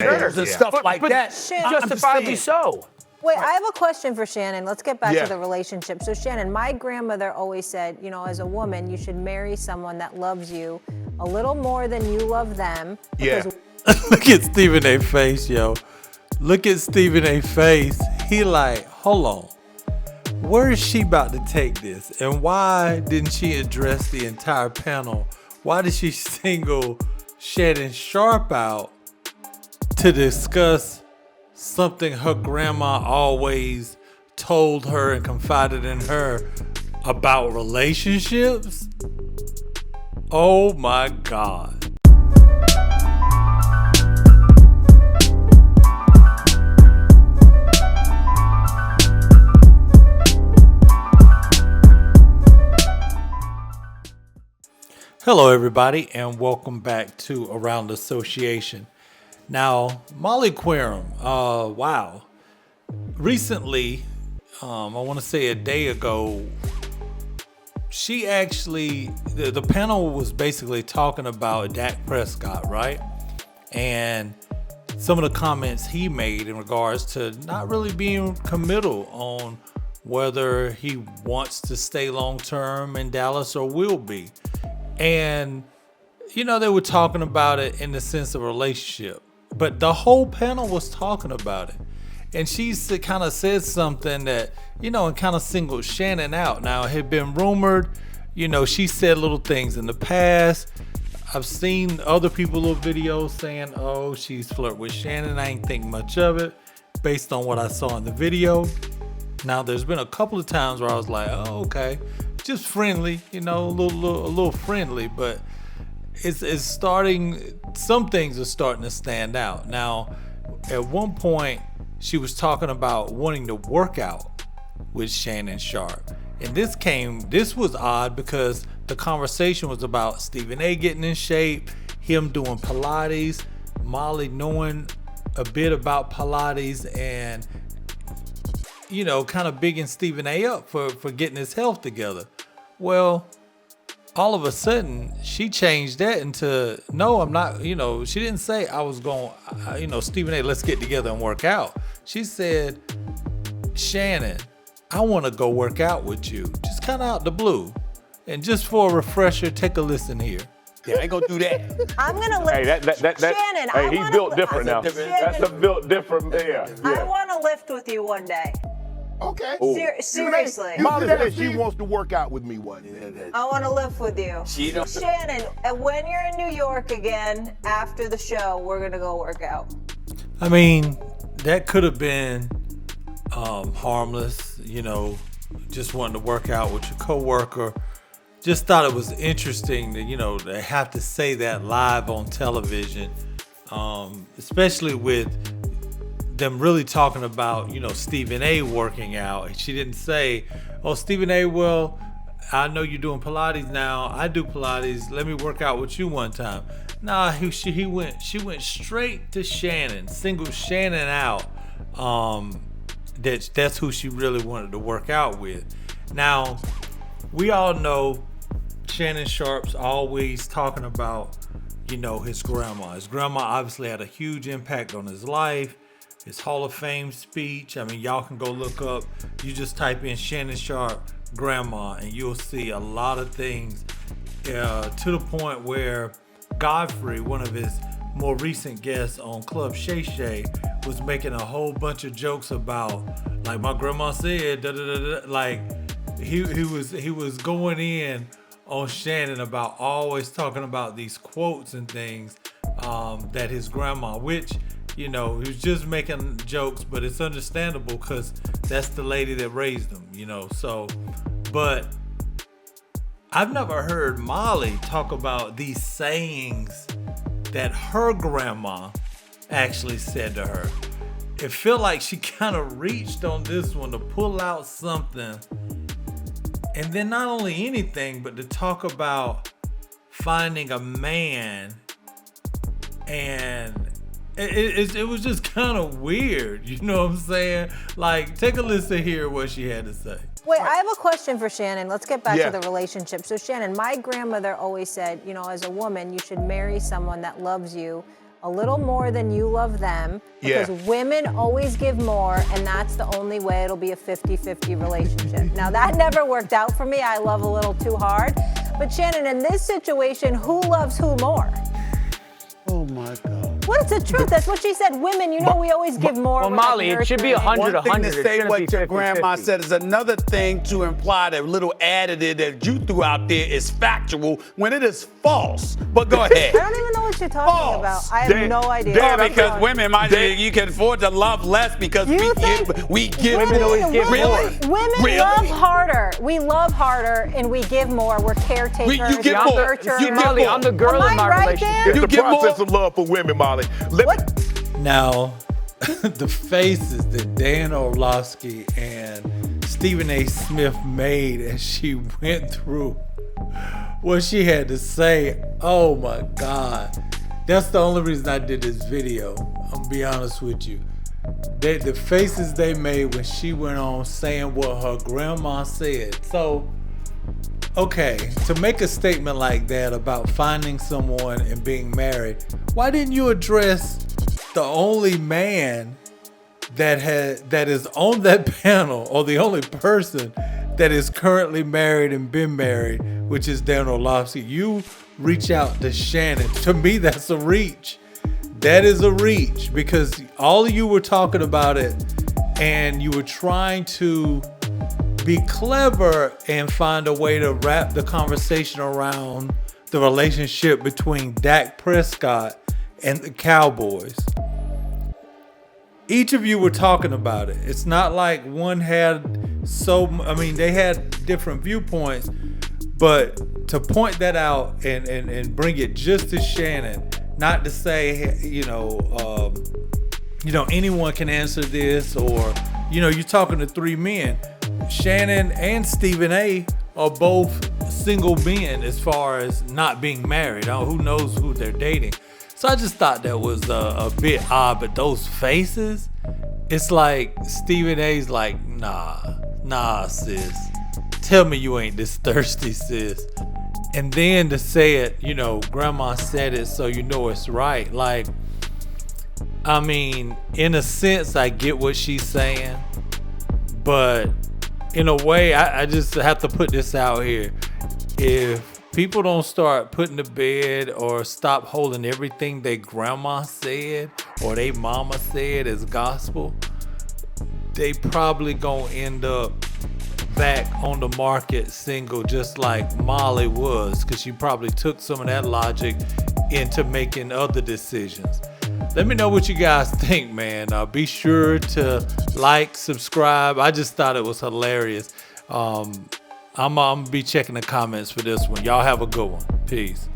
and stuff like that. Justifiably so. Wait, I have a question for Shannon. Let's get back to the relationship. So Shannon, my grandmother always said, you know, as a woman, you should marry someone that loves you a little more than you love them. Look at Stephen A. face, yo. Look at Stephen A. face. He like, hold on. Where is she about to take this? And why didn't she address the entire panel? Why did she single Shannon Sharpe out to discuss something her grandma always told her and confided in her about relationships? Oh my God. Hello everybody and welcome back to Around Association. Now, Molly Qerim, wow. Recently, I want to say a day ago, she actually, the panel was basically talking about Dak Prescott, right? And some of the comments he made in regards to not really being committal on whether he wants to stay long-term in Dallas or will be. And, you know, they were talking about it in the sense of relationship. But the whole panel was talking about it. And she kind of said something that, you know, and kind of singled Shannon out. Now, it had been rumored, you know, she said little things in the past. I've seen other people little videos saying, oh, she's flirting with Shannon. I ain't think much of it based on what I saw in the video. Now, there's been a couple of times where I was like, oh, okay. Just friendly, you know, a little friendly, but it's starting, some things are starting to stand out. Now, at one point, she was talking about wanting to work out with Shannon Sharpe. And this was odd because the conversation was about Stephen A. getting in shape, him doing Pilates, Molly knowing a bit about Pilates and, you know, kind of bigging Stephen A. up for getting his health together. Well, all of a sudden, she changed that into, no, I'm not, you know, she didn't say I was going, you know, Stephen A., let's get together and work out. She said, Shannon, I want to go work out with you. Just kind of out the blue. And just for a refresher, take a listen here. Yeah, I ain't gonna do that. I'm gonna lift. Hey, Shannon, hey, he's built different now. That's a built different there. I want to lift with you one day. Okay. Seriously. Molly said she wants to work out with me one day. I want to lift with you. Shannon, and when you're in New York again, after the show, we're gonna go work out. I mean, that could have been harmless, you know, just wanting to work out with your coworker. Just thought it was interesting that, you know, they have to say that live on television, especially with them really talking about, you know, Stephen A. working out. She didn't say, oh, Stephen A., well, I know you're doing Pilates now. I do Pilates. Let me work out with you one time. Nah, she went straight to Shannon, singled Shannon out. That's who she really wanted to work out with. Now, we all know Shannon Sharpe's always talking about, you know, his grandma. His grandma obviously had a huge impact on his life. His Hall of Fame speech. I mean, y'all can go look up. You just type in Shannon Sharpe grandma and you'll see a lot of things to the point where Godfrey, one of his more recent guests on Club Shay Shay, was making a whole bunch of jokes about, like my grandma said, da da da da. Like he was going in on Shannon about always talking about these quotes and things that his grandma, which, you know, he was just making jokes, but it's understandable because that's the lady that raised him, you know. So, but I've never heard Molly talk about these sayings that her grandma actually said to her. It felt like she kind of reached on this one to pull out something. And then not only anything, but to talk about finding a man. And it was just kind of weird, you know what I'm saying? Like, take a listen here what she had to say. Wait, I have a question for Shannon. Let's get back to the relationship. So Shannon, my grandmother always said, you know, as a woman, you should marry someone that loves you a little more than you love them, because women always give more, and that's the only way it'll be a 50-50 relationship. Now, that never worked out for me. I love a little too hard. But Shannon, in this situation, who loves who more? Oh my God. Well, it's the truth. That's what she said. Women, you know, we always give more. Well, Molly, it should be 100, One thing 100. to It's say gonna what be your 50, grandma 50. said is another thing to imply that little additive that you threw out there is factual when it is false. But go ahead. I don't even know what you're talking about. I have no idea. Because women might think you can afford to love less because we give Women always give really? Women Really? love harder. We love harder and we give more. We're caretakers. You give we're more. nurturers. You give Molly, more. I'm the girl Am in my I right, relationship. Dan? It's You the get more. process of love for women, Molly. Now, the faces that Dan Orlovsky and Stephen A. Smith made as she went through what she had to say, oh my God. That's the only reason I did this video. I'm gonna be honest with you. The faces they made when she went on saying what her grandma said. So, okay, to make a statement like that about finding someone and being married, why didn't you address the only man that is on that panel, or the only person that is currently married and been married, which is Dan Orlovsky? You reach out to Shannon. To me, that's a reach. That is a reach, because all of you were talking about it and you were trying to be clever and find a way to wrap the conversation around the relationship between Dak Prescott and the Cowboys. Each of you were talking about it. It's not like one had they had different viewpoints, but to point that out and bring it just to Shannon, not to say, anyone can answer this, or, you're talking to three men. Shannon and Stephen A. are both single men as far as not being married. Who knows who they're dating? So I just thought that was a bit odd, but those faces, it's like Stephen A's like, nah, sis. Tell me you ain't this thirsty, sis. And then to say it, grandma said it, so you know it's right. Like, I mean, in a sense, I get what she's saying, but in a way, I just have to put this out here. If people don't start putting to bed or stop holding everything they grandma said or they mama said as gospel, they probably gonna end up back on the market single, just like Molly was, because she probably took some of that logic into making other decisions. Let me know what you guys think, man. Be sure to like, subscribe. I just thought it was hilarious. I'm gonna be checking the comments for this one. Y'all have a good one. Peace.